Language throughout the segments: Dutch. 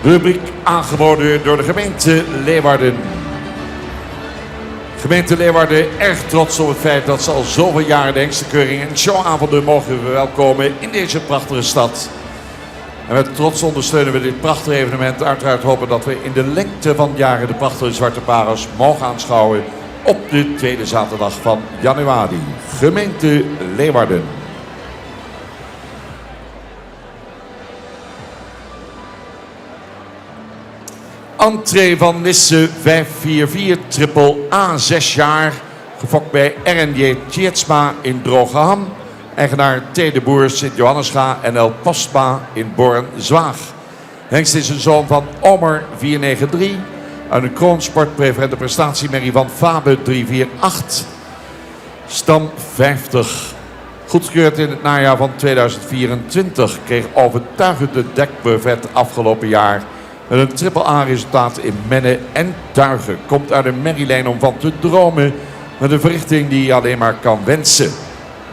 Rubriek aangeboden door de gemeente Leeuwarden. Gemeente Leeuwarden erg trots op het feit dat ze al zoveel jaren de hengstenkeuring en showavonden mogen verwelkomen in deze prachtige stad. En met trots ondersteunen we dit prachtige evenement. Uiteraard hopen dat we in de lengte van jaren de prachtige zwarte parels mogen aanschouwen op de tweede zaterdag van januari. Gemeente Leeuwarden. Entree van Nisse 544 triple A 6 jaar. Gefokt bij R&J Tjeertsma in Drogeham. Eigenaar T. de Boer Sint-Johannesga en El Postma in Born-Zwaag. Hengst is een zoon van Omer 493. Uit een kroonsport preferente prestatiemerrie van Fabe 348. Stam 50. Goedgekeurd in het najaar van 2024. Kreeg overtuigend de dekbrevet afgelopen jaar. Met een triple A resultaat in mennen en tuigen. Komt uit een merrielijn om van te dromen. Met een verrichting die je alleen maar kan wensen.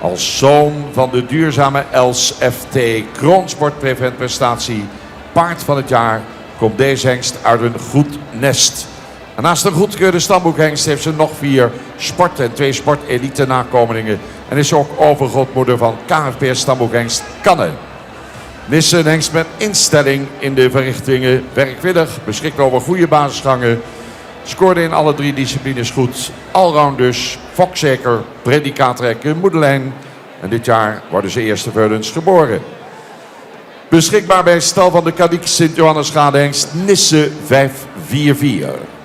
Als zoon van de duurzame Els FT kroonsport preferent prestatie paard van het jaar komt deze hengst uit een goed nest. En naast een goedgekeurde stamboekhengst heeft ze nog 4 sport- en 2 sport-elite nakomelingen. En is ze ook overgrootmoeder van KFPS stamboekhengst Kanne. Nisse een hengst met instelling in de verrichtingen. Werkwillig, beschikt over goede basisgangen. Scoorde in alle 3 disciplines goed. Allround dus, fokzeker, predicaattrekken, moederlijn. En dit jaar worden ze eerste veulens geboren. Beschikbaar bij stal van de Kadiek Sint-Johannesga hengst Nisse 544.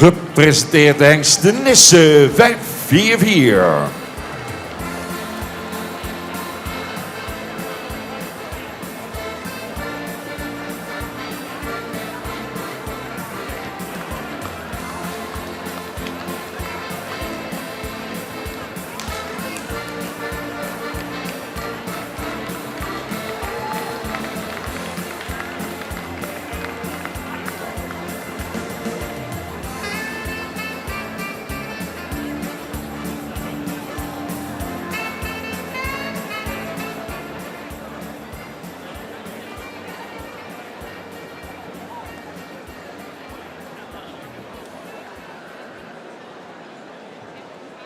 Gepresenteerd de hengst de Nisse 544.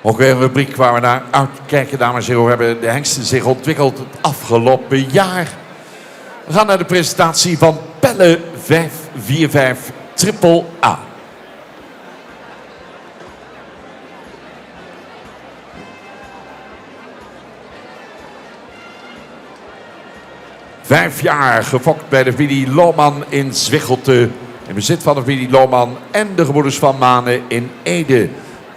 Ook weer een rubriek waar we naar uitkijken, dames en heren. Hoe hebben de hengsten zich ontwikkeld het afgelopen jaar? We gaan naar de presentatie van Pelle 545 triple A. Vijf jaar gefokt bij de Willy Lohman in Zwichtelte. In bezit van de Willy Lohman en de gebroeders van Manen in Ede.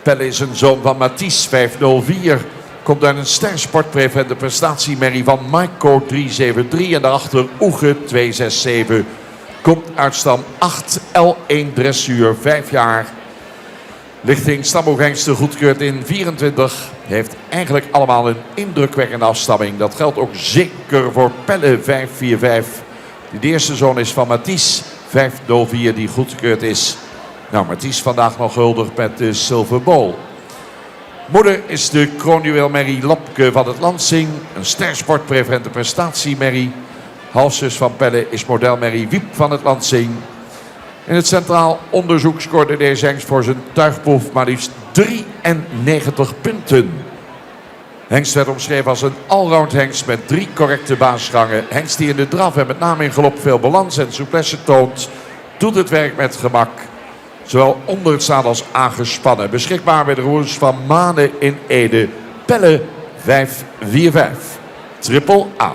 Pelle is een zoon van Mathies 504. Komt uit een stersportpreferente prestatiemerrie van Maiko 373. En daarachter Oege 267. Komt uit stam 8 L1 dressuur, 5 jaar. Lichting stamboekhengsten goedkeurd in 24. Heeft eigenlijk allemaal een indrukwekkende afstamming. Dat geldt ook zeker voor Pelle 545. Die de eerste zoon is van Mathies 504 die goedgekeurd is. Nou, Mathies vandaag nog huldig met de Silver Bowl. Moeder is de kroonjuweelmerrie Lopke van het Lansing. Een stersportpreferente prestatiemerrie. Halfzus van Pelle is modelmerrie Wiep van het Lansing. In het Centraal Onderzoek scoorde deze hengst voor zijn tuigproef maar liefst 93 punten. Hengst werd omschreven als een allround hengst met 3 correcte basisgangen. Hengst die in de draf en met name in galop veel balans en souplesse toont. Doet het werk met gemak. Zowel onder het zadel als aangespannen. Beschikbaar bij de roers van Manen in Ede. Pelle 545. Triple A.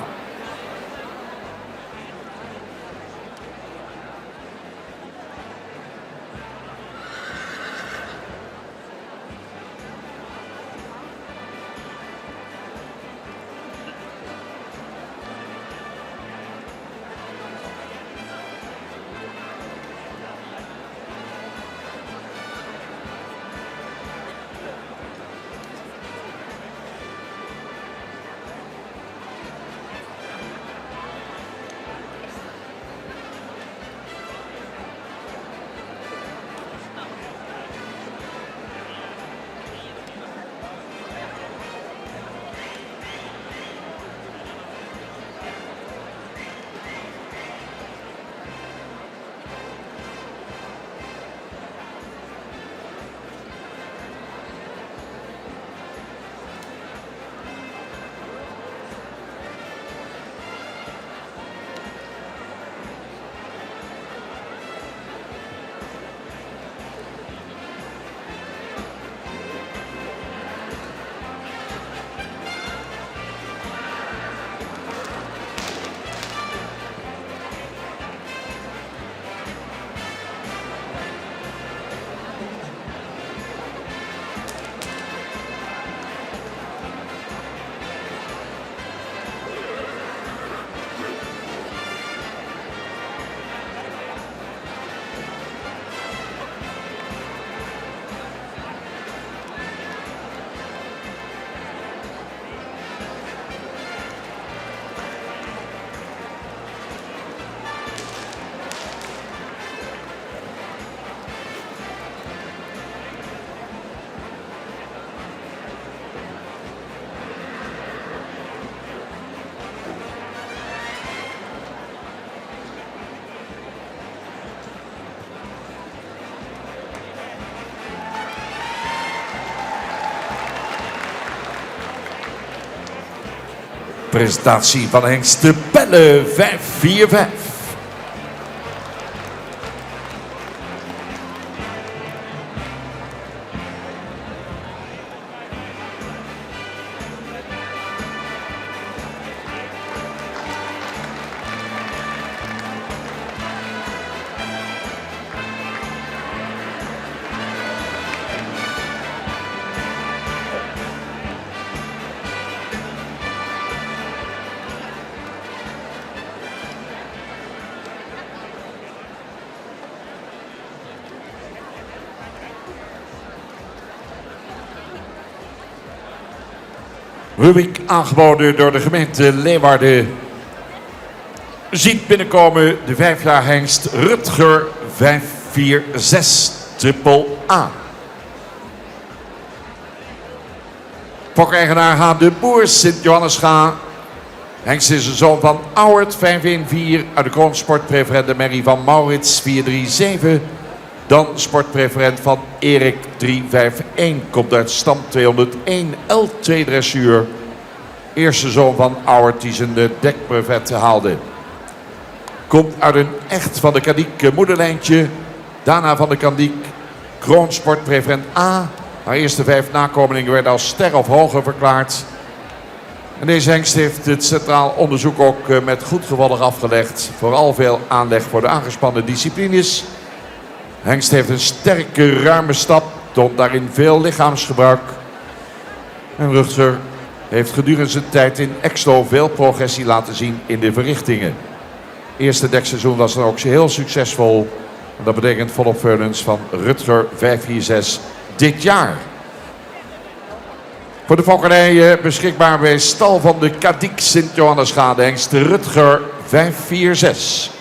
Presentatie van hengst de Pelle 545. Rubik aangeboden door de gemeente Leeuwarden. Ziet binnenkomen de 5 jaar hengst Rutger 546 Triple A. Fokeigenaar H. de Boer Sint-Johannesga. Hengst is een zoon van Auwert 514 uit de kroonsportpreferente merrie van Maurits 437. Dan sportpreferent van Erik 351. Komt uit stam 201 L2 dressuur. Eerste zoon van Auwert die zijn dekbrevet haalde. Komt uit een echt van de Kadiek moederlijntje. Daarna van de Kadiek kroonsportpreferent A. Haar eerste 5 nakomelingen werden als ster of hoger verklaard. En deze hengst heeft het Centraal Onderzoek ook met goed gevolg afgelegd. Vooral veel aanleg voor de aangespannen disciplines. Hengst heeft een sterke, ruime stap, toont daarin veel lichaamsgebruik. En Rutger heeft gedurende zijn tijd in Exlo veel progressie laten zien in de verrichtingen. Eerste dekseizoen was dan ook heel succesvol. En dat betekent volop veulens van Rutger 546 dit jaar. Voor de fokkerij beschikbaar bij stal van de Kadiek Sint-Johannesga, de hengst Rutger 546.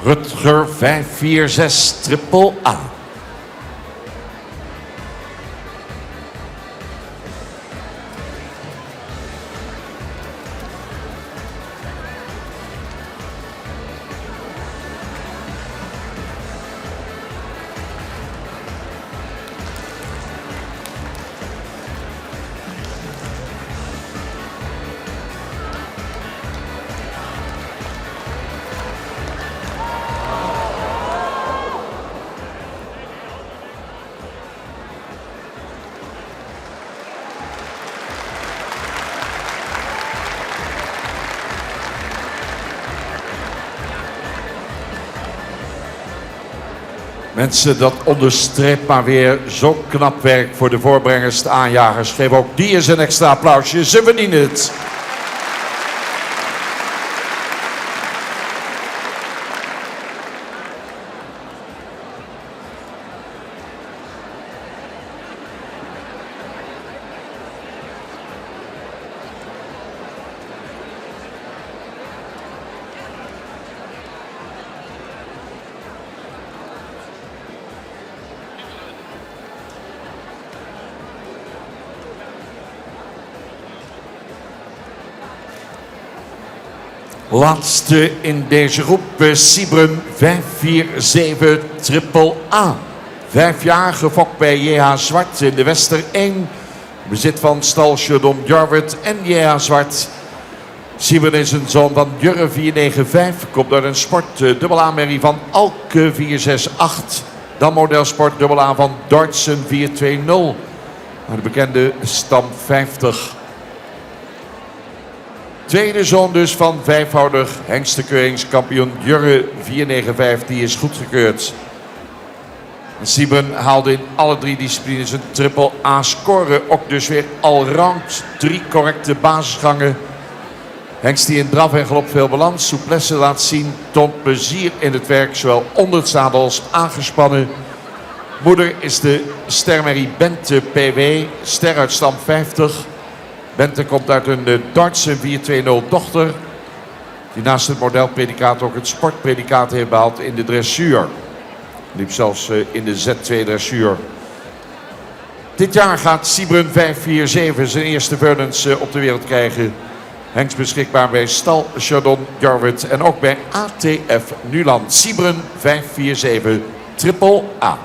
Rutger 546 triple A. Mensen, dat onderstreept maar weer zo knap werk voor de voorbrengers, de aanjagers. Geef ook die eens een extra applausje, ze verdienen het. Laatste in deze groep, Sibren 547 triple A. 5 jaar gefokt bij J.H. Zwart in de Wester 1. Bezit van stal Chardon Jarwert en J.H. Zwart. Sibren is een zoon van Jurre 495. Komt uit een sport dubbel A-merrie van Alke 468. Dan modelsport dubbel A van Dartsen 420. Maar de bekende stam 50. Tweede zoon dus van vijfvoudig hengstekeringskampioen Jurre 495, die is goedgekeurd. Sibren haalde in alle 3 disciplines een triple A score. Ook dus weer allround. 3 correcte basisgangen. Hengst die in draf en galop veel balans, souplesse laat zien. Toont plezier in het werk, zowel onder het zadel als aangespannen. Moeder is de stermerrie Bente PW, ster uit stam 50. Bente komt uit een Dartsen 420 dochter. Die naast het modelpredicaat ook het sportpredicaat heeft behaald in de dressuur. Liep zelfs in de Z2 dressuur. Dit jaar gaat Sibren 547 zijn eerste Verdens op de wereld krijgen. Hengst beschikbaar bij stal Chardon Jarwert en ook bij ATF Nuland. Sibren 547 triple A.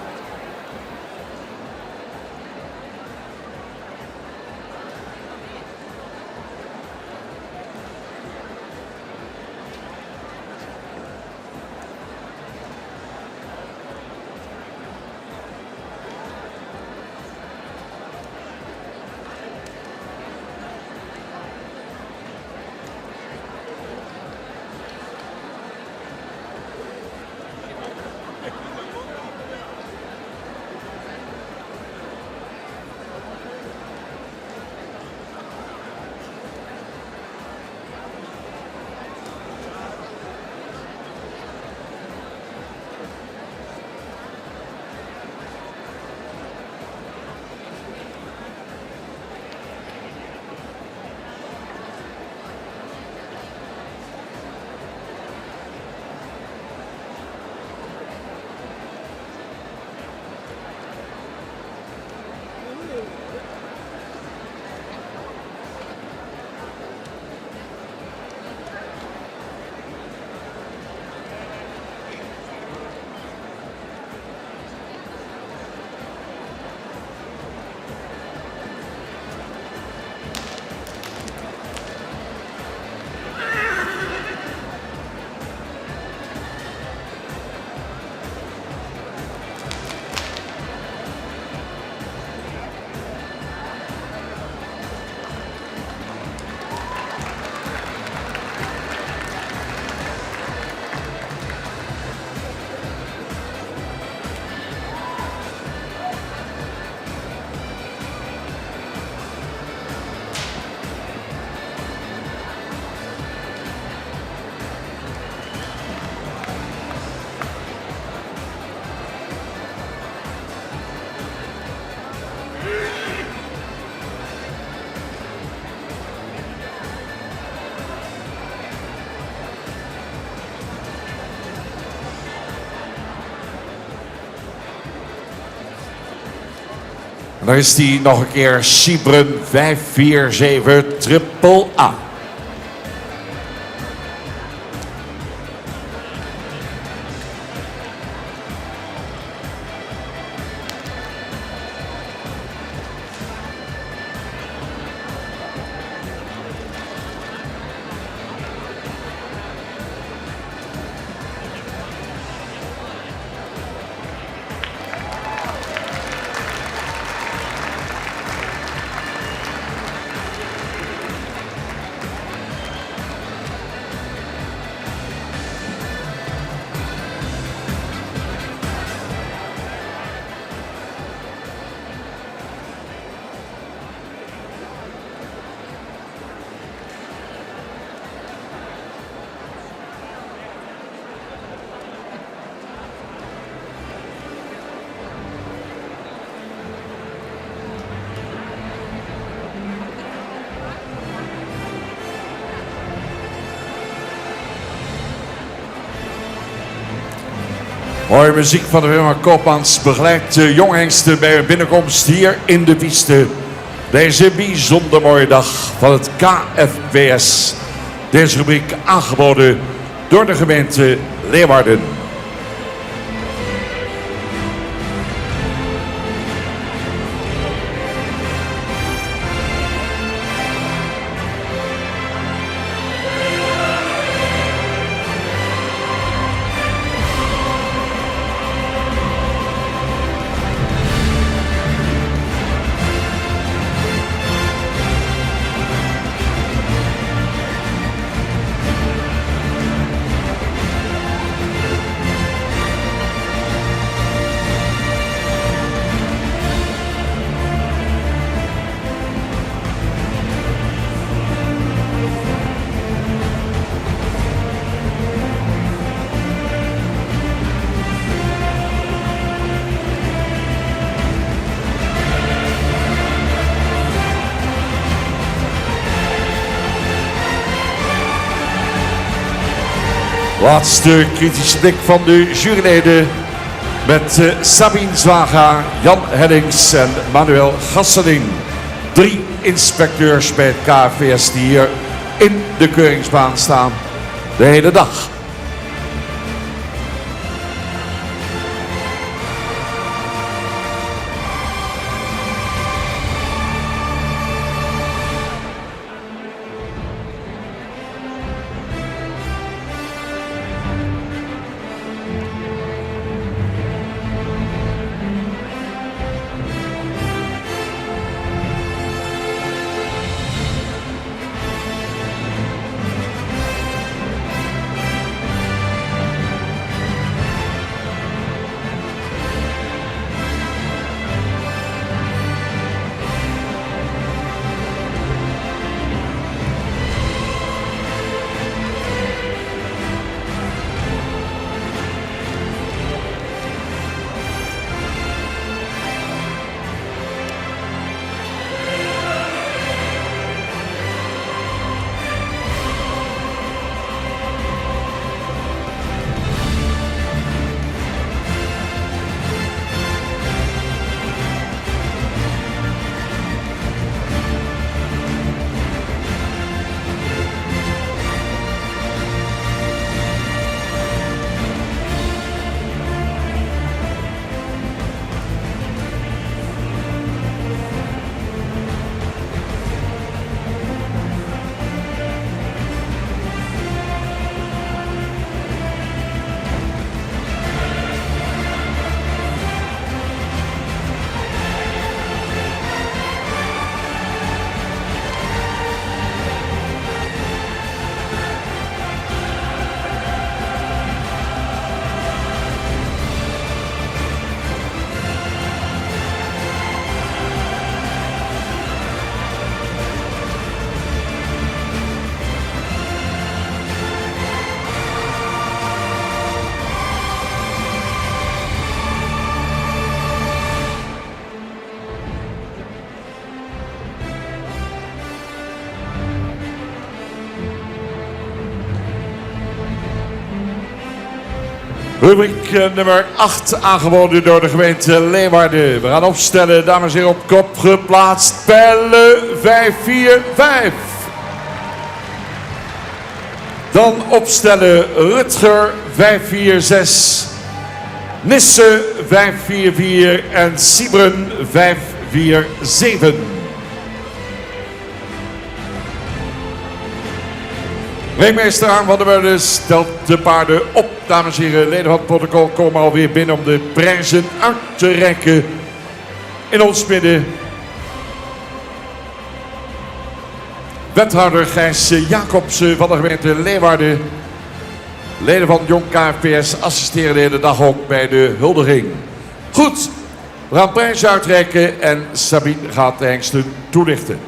En dan is die nog een keer Siebren 547 triple A. Mooie muziek van de firma Koopmans begeleidt de jonghengsten bij hun binnenkomst hier in de piste. Deze bijzonder mooie dag van het KFWS. Deze rubriek aangeboden door de gemeente Leeuwarden. Laatste kritische blik van de juryleden met Sabine Zwaga, Jan Heddings en Manuel Gasseling. 3 inspecteurs bij het KFWS die hier in de keuringsbaan staan de hele dag. Rubriek nummer 8 aangeboden door de gemeente Leeuwarden. We gaan opstellen, dames en heren, op kop geplaatst. Pelle 545. Dan opstellen Rutger 546. Nisse 544 en Siebren 547. Ringmeester Harm van der Meulen stelt de paarden op. Dames en heren, leden van het protocol komen alweer binnen om de prijzen uit te reiken. In ons midden wethouder Gijs Jacobsen van de gemeente Leeuwarden. Leden van Jong KFPS assisteren de hele dag ook bij de huldiging. Goed, we gaan prijzen uitreiken en Sabine gaat de hengsten toelichten.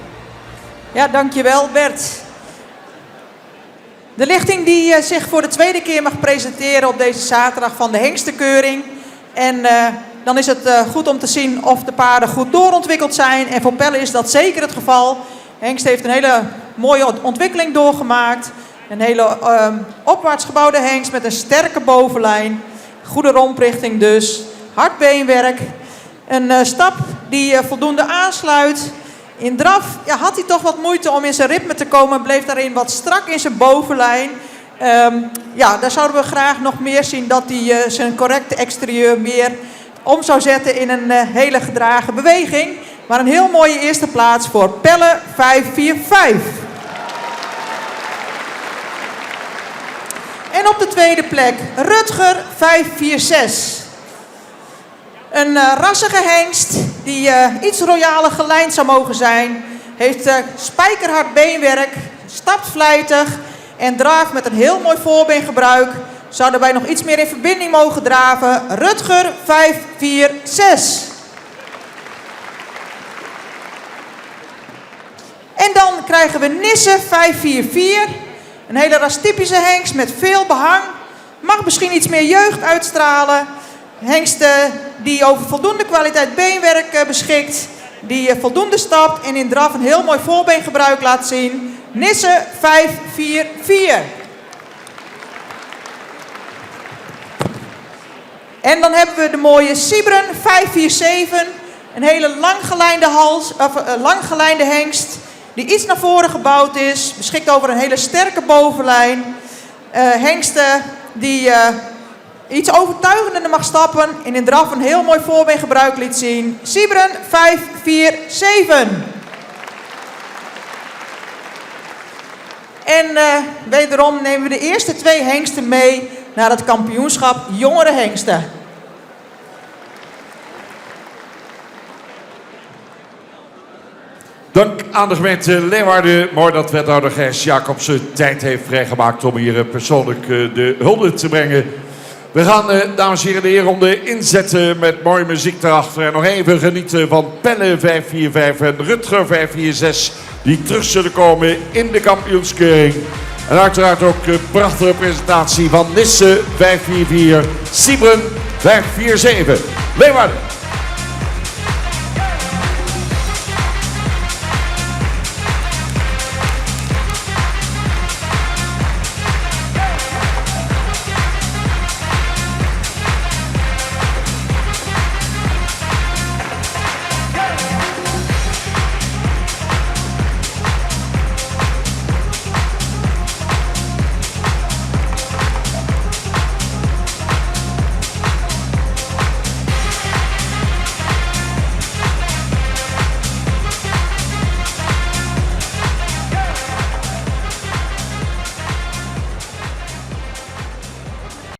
Ja, dankjewel Bert. De lichting die zich voor de tweede keer mag presenteren op deze zaterdag van de hengstenkeuring. En dan is het goed om te zien of de paarden goed doorontwikkeld zijn. En voor Pelle is dat zeker het geval. Hengst heeft een hele mooie ontwikkeling doorgemaakt. Een hele opwaarts gebouwde hengst met een sterke bovenlijn. Goede romprichting dus. Hard beenwerk. Een stap die voldoende aansluit. In draf had hij toch wat moeite om in zijn ritme te komen. Bleef daarin wat strak in zijn bovenlijn. Daar zouden we graag nog meer zien dat hij zijn correcte exterieur meer om zou zetten in een hele gedragen beweging. Maar een heel mooie eerste plaats voor Pelle 545. En op de tweede plek Rutger 546. Een rassige hengst die iets royaler gelijnd zou mogen zijn. Heeft spijkerhard beenwerk, stapt vlijtig en draaft met een heel mooi voorbeengebruik. Zou daarbij nog iets meer in verbinding mogen draven. Rutger 546. En dan krijgen we Nisse 544. Een hele rastypische hengst met veel behang. Mag misschien iets meer jeugd uitstralen. Hengst die over voldoende kwaliteit beenwerk beschikt. Die voldoende stapt en in draf een heel mooi voorbeengebruik laat zien. Nisse 544. En dan hebben we de mooie Siebren 547. Een hele langgelijnde hengst. Die iets naar voren gebouwd is. Beschikt over een hele sterke bovenlijn. Hengsten die iets overtuigender mag stappen. En in draf een heel mooi voorbeengebruik liet zien. Siebren 547. En wederom nemen we de eerste twee hengsten mee naar het kampioenschap Jongere Hengsten. Dank aan de gemeente Leeuwarden. Mooi dat wethouder Gijs Jacobsen tijd heeft vrijgemaakt om hier persoonlijk de hulde te brengen. We gaan, dames en heren, de eerronde inzetten met mooie muziek erachter. En nog even genieten van Pelle 545 en Rutger 546 die terug zullen komen in de kampioenskeuring. En uiteraard ook een prachtige presentatie van Nisse 544, Siebren 547. Leeuwarden.